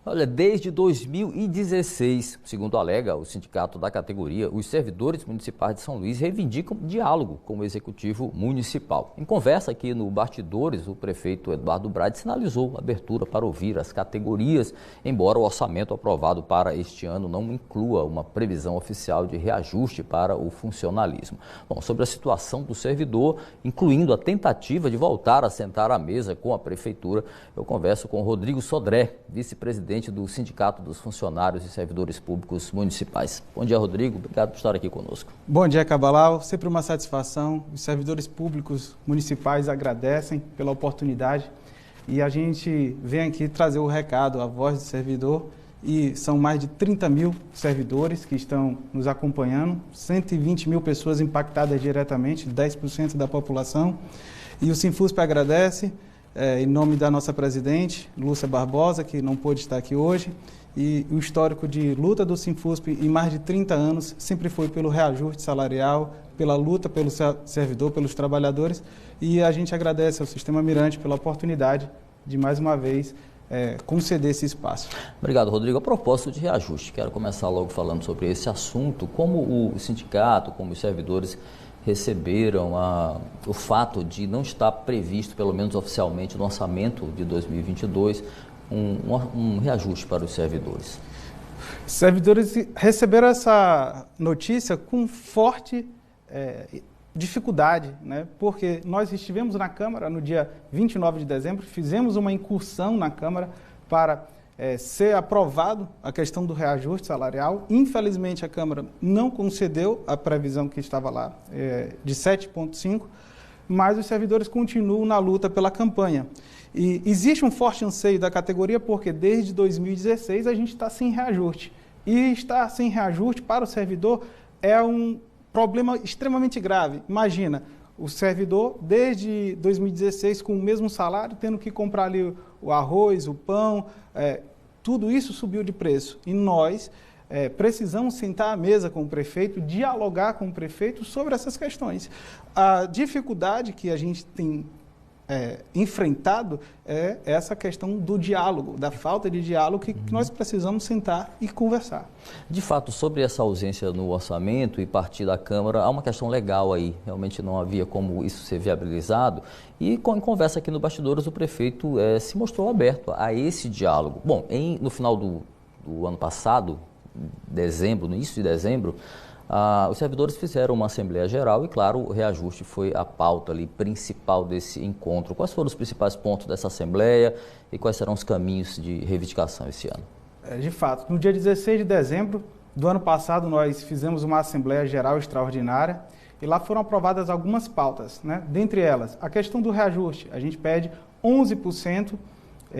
Olha, desde 2016, segundo alega o sindicato da categoria, os servidores municipais de São Luís reivindicam diálogo com o executivo municipal. Em conversa aqui no Bastidores, o prefeito Eduardo Braide sinalizou abertura para ouvir as categorias, embora o orçamento aprovado para este ano não inclua uma previsão oficial de reajuste para o funcionalismo. Bom, sobre a situação do servidor, incluindo a tentativa de voltar a sentar à mesa com a prefeitura, eu converso com Rodrigo Sodré, vice-presidente do Sindicato dos Funcionários e Servidores Públicos Municipais. Bom dia, Rodrigo. Obrigado por estar aqui conosco. Bom dia, Cabalau. Sempre uma satisfação. Os servidores públicos municipais agradecem pela oportunidade e a gente vem aqui trazer o recado, a voz do servidor, e são mais de 30 mil servidores que estão nos acompanhando, 120 mil pessoas impactadas diretamente, 10% da população, e o Sinfusp agradece. Em nome da nossa presidente, Lúcia Barbosa, que não pôde estar aqui hoje, e o histórico de luta do Sinfusp em mais de 30 anos sempre foi pelo reajuste salarial, pela luta pelo servidor, pelos trabalhadores, e a gente agradece ao Sistema Mirante pela oportunidade de, mais uma vez, conceder esse espaço. Obrigado, Rodrigo. A propósito de reajuste, quero começar logo falando sobre esse assunto, como o sindicato, como os servidores receberam o fato de não estar previsto, pelo menos oficialmente, no orçamento de 2022, um reajuste para os servidores. Os servidores receberam essa notícia com forte dificuldade, né? Porque nós estivemos na Câmara no dia 29 de dezembro, fizemos uma incursão na Câmara para ser aprovado a questão do reajuste salarial. Infelizmente, a Câmara não concedeu a previsão que estava lá, de 7,5%, mas os servidores continuam na luta pela campanha. E existe um forte anseio da categoria, porque desde 2016 a gente está sem reajuste. E estar sem reajuste para o servidor é um problema extremamente grave. Imagina, o servidor, desde 2016, com o mesmo salário, tendo que comprar ali o arroz, o pão, tudo isso subiu de preço. E nós precisamos sentar à mesa com o prefeito, dialogar com o prefeito sobre essas questões. A dificuldade que a gente tem enfrentado é essa questão do diálogo, da falta de diálogo que nós precisamos sentar e conversar. De fato, sobre essa ausência no orçamento e partir da Câmara, há uma questão legal aí, realmente não havia como isso ser viabilizado, e em conversa aqui no Bastidores o prefeito se mostrou aberto a esse diálogo. Bom, no final do ano passado, dezembro, no início de dezembro, os servidores fizeram uma Assembleia Geral e, claro, o reajuste foi a pauta ali principal desse encontro. Quais foram os principais pontos dessa Assembleia e quais serão os caminhos de reivindicação esse ano? De fato, no dia 16 de dezembro do ano passado, nós fizemos uma Assembleia Geral extraordinária e lá foram aprovadas algumas pautas, né? Dentre elas, a questão do reajuste. A gente pede 11%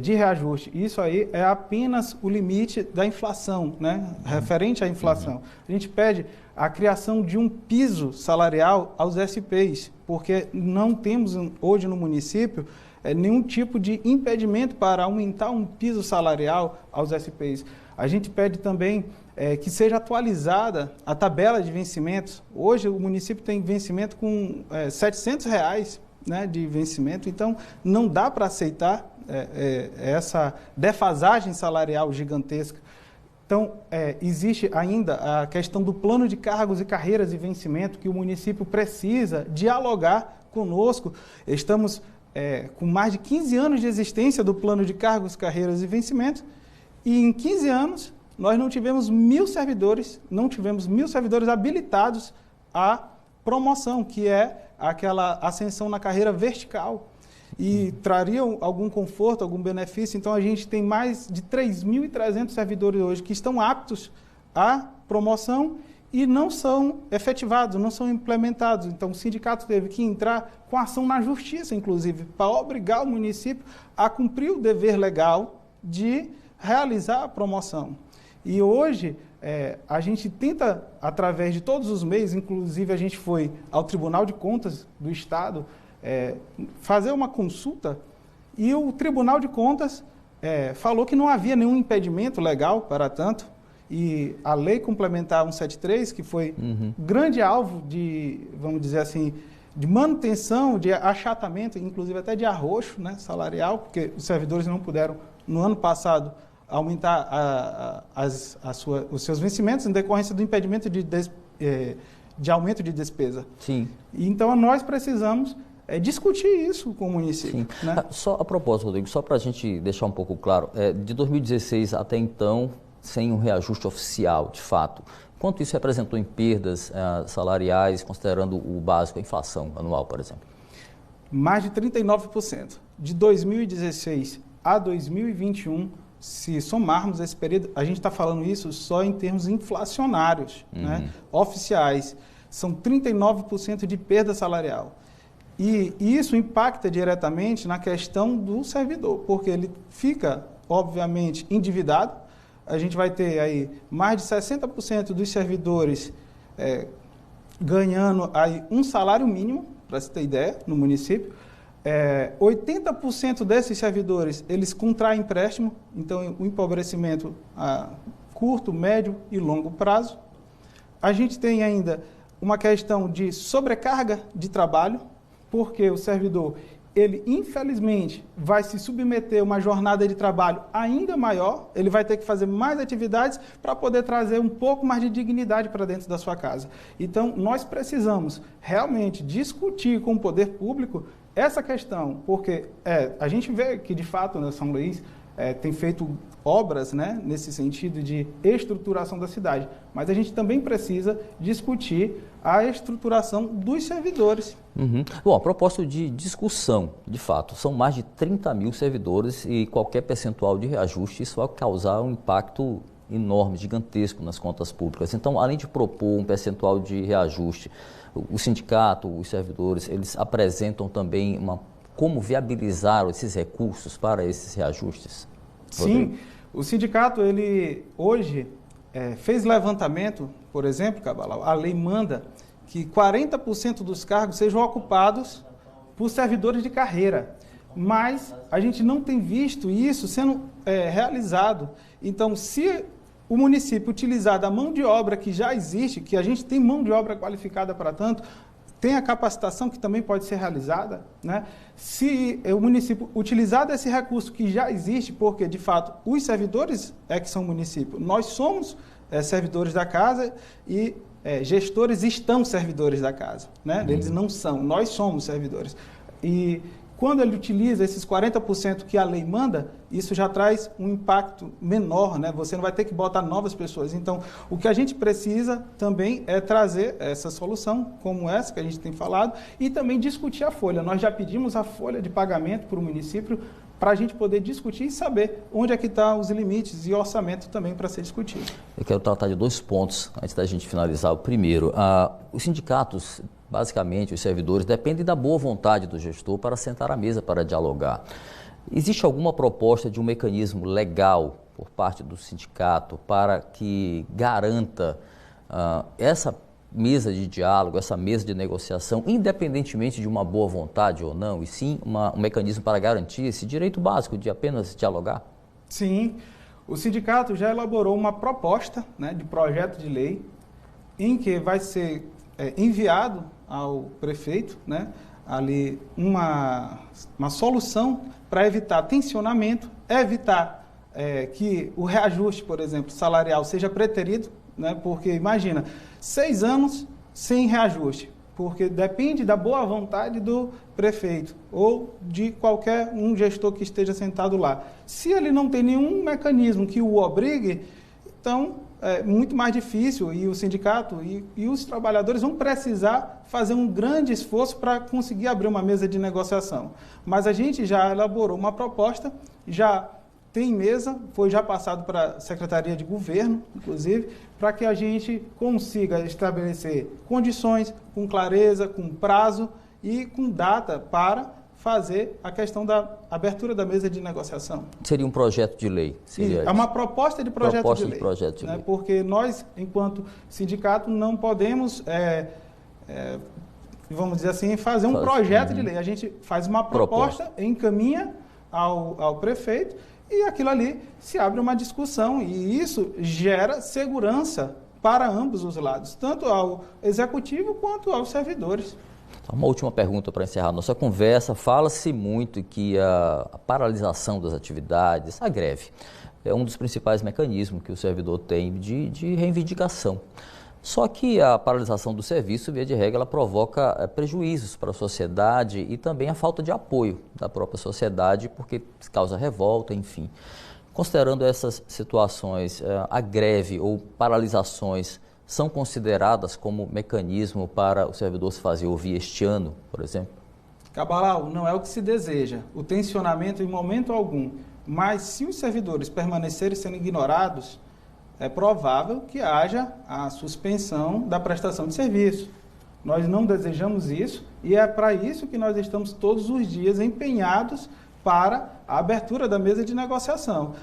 de reajuste. Isso aí é apenas o limite da inflação, né? Referente à inflação. A gente pede a criação de um piso salarial aos SPs, porque não temos hoje no município nenhum tipo de impedimento para aumentar um piso salarial aos SPs. A gente pede também que seja atualizada a tabela de vencimentos. Hoje o município tem vencimento com R$700, né, de vencimento, então não dá para aceitar essa defasagem salarial gigantesca. Então, existe ainda a questão do plano de cargos e carreiras e vencimento, que o município precisa dialogar conosco. Estamos com mais de 15 anos de existência do plano de cargos, carreiras e vencimento, e em 15 anos nós não tivemos 1.000 servidores habilitados à promoção, que é aquela ascensão na carreira vertical. E trariam algum conforto, algum benefício. Então, a gente tem mais de 3.300 servidores hoje que estão aptos à promoção e não são efetivados, não são implementados. Então, o sindicato teve que entrar com ação na justiça, inclusive, para obrigar o município a cumprir o dever legal de realizar a promoção. E hoje, a gente tenta, através de todos os meios, inclusive a gente foi ao Tribunal de Contas do Estado, fazer uma consulta, e o Tribunal de Contas falou que não havia nenhum impedimento legal para tanto, e a Lei Complementar 173, que foi grande alvo de, vamos dizer assim, de manutenção, de achatamento, inclusive até de arroxo, né, salarial, porque os servidores não puderam, no ano passado, aumentar os seus vencimentos em decorrência do impedimento de aumento de despesa. Sim. Então, nós precisamos discutir isso com o município. Sim. Né? Só a propósito, Rodrigo, só para a gente deixar um pouco claro, de 2016 até então, sem um reajuste oficial, de fato, quanto isso representou em perdas salariais, considerando o básico, a inflação anual, por exemplo? Mais de 39%. De 2016 a 2021, se somarmos esse período, a gente está falando isso só em termos inflacionários, né? Oficiais. São 39% de perda salarial. E isso impacta diretamente na questão do servidor, porque ele fica, obviamente, endividado. A gente vai ter aí mais de 60% dos servidores ganhando aí um salário mínimo, para você ter ideia, no município. 80% desses servidores, eles contraem empréstimo, então o empobrecimento a curto, médio e longo prazo. A gente tem ainda uma questão de sobrecarga de trabalho, porque o servidor, ele infelizmente vai se submeter a uma jornada de trabalho ainda maior, ele vai ter que fazer mais atividades para poder trazer um pouco mais de dignidade para dentro da sua casa. Então, nós precisamos realmente discutir com o poder público essa questão, porque a gente vê que, de fato, né, São Luís tem feito obras, né, nesse sentido de estruturação da cidade, mas a gente também precisa discutir a estruturação dos servidores. Bom, a propósito de discussão, de fato, são mais de 30 mil servidores e qualquer percentual de reajuste, isso vai causar um impacto enorme, gigantesco nas contas públicas. Então, além de propor um percentual de reajuste, o sindicato, os servidores, eles apresentam também como viabilizar esses recursos para esses reajustes? Rodrigo? Sim, o sindicato, ele hoje fez levantamento, por exemplo, Cabral, a lei manda que 40% dos cargos sejam ocupados por servidores de carreira, mas a gente não tem visto isso sendo realizado. Então, se o município utilizar da mão de obra que já existe, que a gente tem mão de obra qualificada para tanto, tem a capacitação que também pode ser realizada, né? Se o município utilizar desse recurso que já existe, porque, de fato, os servidores que são município, nós somos servidores da casa e gestores estão servidores da casa, né? Eles não são, nós somos servidores. E quando ele utiliza esses 40% que a lei manda, isso já traz um impacto menor, né? Você não vai ter que botar novas pessoas. Então, o que a gente precisa também é trazer essa solução, como essa que a gente tem falado, e também discutir a folha. Nós já pedimos a folha de pagamento para o município para a gente poder discutir e saber onde é que estão os limites e orçamento também para ser discutido. Eu quero tratar de 2 pontos antes da gente finalizar. O primeiro, os sindicatos, basicamente, os servidores, dependem da boa vontade do gestor para sentar à mesa para dialogar. Existe alguma proposta de um mecanismo legal por parte do sindicato para que garanta essa mesa de diálogo, essa mesa de negociação, independentemente de uma boa vontade ou não, e sim um mecanismo para garantir esse direito básico de apenas dialogar? Sim, o sindicato já elaborou uma proposta, né, de projeto de lei em que vai ser enviado ao prefeito, né, ali uma solução para evitar tensionamento, evitar que o reajuste, por exemplo, salarial seja preterido, né, porque imagina, 6 anos sem reajuste, porque depende da boa vontade do prefeito ou de qualquer um gestor que esteja sentado lá. Se ele não tem nenhum mecanismo que o obrigue, então é muito mais difícil e o sindicato e os trabalhadores vão precisar fazer um grande esforço para conseguir abrir uma mesa de negociação. Mas a gente já elaborou uma proposta, já tem mesa, foi já passado para a Secretaria de Governo, inclusive, para que a gente consiga estabelecer condições com clareza, com prazo e com data para fazer a questão da abertura da mesa de negociação. Seria um projeto de lei? É uma proposta de projeto de lei. Projeto de lei. Porque nós, enquanto sindicato, não podemos, vamos dizer assim, fazer um projeto de lei. A gente faz uma proposta, encaminha ao prefeito e aquilo ali se abre uma discussão e isso gera segurança para ambos os lados, tanto ao executivo quanto aos servidores. Uma última pergunta para encerrar nossa conversa. Fala-se muito que a paralisação das atividades, a greve, é um dos principais mecanismos que o servidor tem de reivindicação. Só que a paralisação do serviço, via de regra, ela provoca prejuízos para a sociedade e também a falta de apoio da própria sociedade, porque causa revolta, enfim. Considerando essas situações, a greve ou paralisações são consideradas como mecanismo para o servidor se fazer ouvir este ano, por exemplo? Cabral, não é o que se deseja, o tensionamento em momento algum, mas se os servidores permanecerem sendo ignorados, é provável que haja a suspensão da prestação de serviço. Nós não desejamos isso e é para isso que nós estamos todos os dias empenhados para a abertura da mesa de negociação.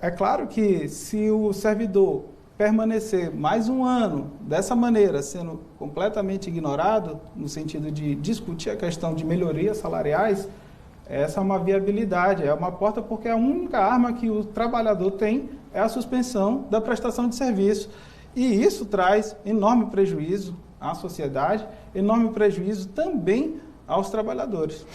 É claro que se o servidor permanecer mais um ano dessa maneira, sendo completamente ignorado, no sentido de discutir a questão de melhorias salariais, essa é uma viabilidade, é uma porta, porque a única arma que o trabalhador tem é a suspensão da prestação de serviço. E isso traz enorme prejuízo à sociedade, enorme prejuízo também aos trabalhadores.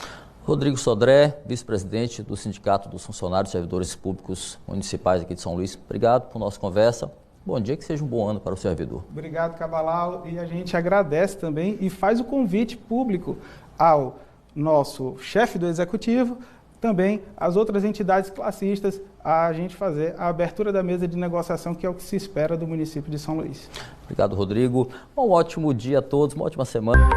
Rodrigo Sodré, vice-presidente do Sindicato dos Funcionários e Servidores Públicos Municipais aqui de São Luís. Obrigado por nossa conversa. Bom dia, que seja um bom ano para o servidor. Obrigado, Cabral, e a gente agradece também e faz o convite público ao nosso chefe do executivo, também às outras entidades classistas, a gente fazer a abertura da mesa de negociação, que é o que se espera do município de São Luís. Obrigado, Rodrigo. Um ótimo dia a todos, uma ótima semana.